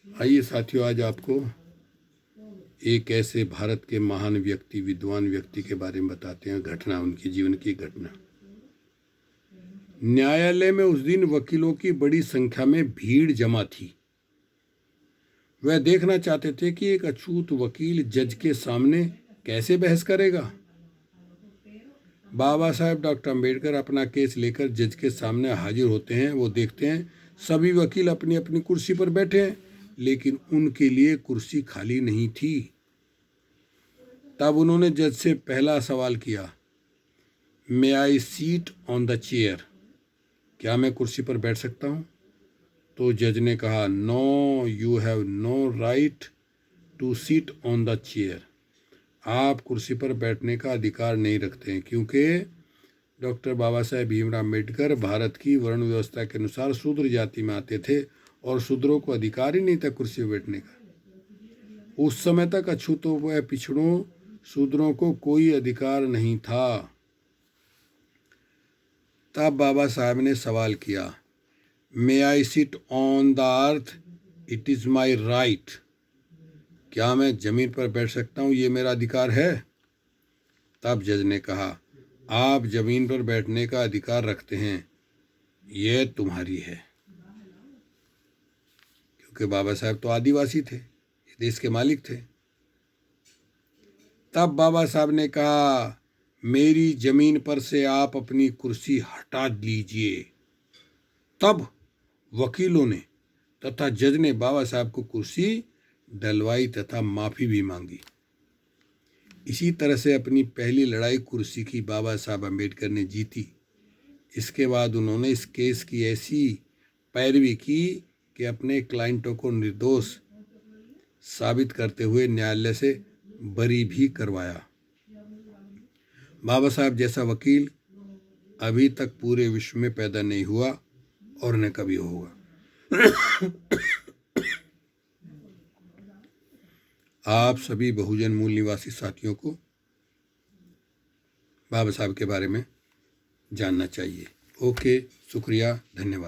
आइए साथियों, आज आपको एक ऐसे भारत के महान व्यक्ति, विद्वान व्यक्ति के बारे में बताते हैं, घटना, उनके जीवन की घटना। न्यायालय में उस दिन वकीलों की बड़ी संख्या में भीड़ जमा थी। वह देखना चाहते थे कि एक अछूत वकील जज के सामने कैसे बहस करेगा। बाबा साहेब डॉक्टर अम्बेडकर अपना केस लेकर जज के सामने हाजिर होते हैं। वो देखते हैं सभी वकील अपनी अपनी कुर्सी पर बैठे हैं, लेकिन उनके लिए कुर्सी खाली नहीं थी। तब उन्होंने जज से पहला सवाल किया, may I seat on the chair? क्या मैं कुर्सी पर बैठ सकता हूँ? तो जज ने कहा, no, you have no right to seat on the chair. आप कुर्सी पर बैठने का अधिकार नहीं रखते हैं, क्योंकि डॉक्टर बाबा साहेब भीमराव अम्बेडकर भारत की वर्ण व्यवस्था के अनुसार शूद्र जाति में आते थे और शूद्रों को अधिकार ही नहीं था कुर्सी पर बैठने का। उस समय तक अछूतों व पिछड़ों शूद्रों को कोई अधिकार नहीं था। तब बाबा साहब ने सवाल किया, may I sit on the earth? It is my right. क्या मैं जमीन पर बैठ सकता हूँ? ये मेरा अधिकार है। तब जज ने कहा, आप जमीन पर बैठने का अधिकार रखते हैं, यह तुम्हारी है। क्योंकि बाबा साहब तो आदिवासी थे, देश के मालिक थे। तब बाबा साहब ने कहा, मेरी जमीन पर से आप अपनी कुर्सी हटा लीजिए। तब वकीलों ने तथा जज ने बाबा साहब को कुर्सी डलवाई तथा माफी भी मांगी। इसी तरह से अपनी पहली लड़ाई कुर्सी की बाबा साहब अम्बेडकर ने जीती। इसके बाद उन्होंने इस केस की ऐसी पैरवी की कि अपने क्लाइंटों को निर्दोष साबित करते हुए न्यायालय से बरी भी करवाया। बाबा साहब जैसा वकील अभी तक पूरे विश्व में पैदा नहीं हुआ और न कभी होगा। आप सभी बहुजन मूल निवासी साथियों को बाबा साहब के बारे में जानना चाहिए। ओके, शुक्रिया, धन्यवाद।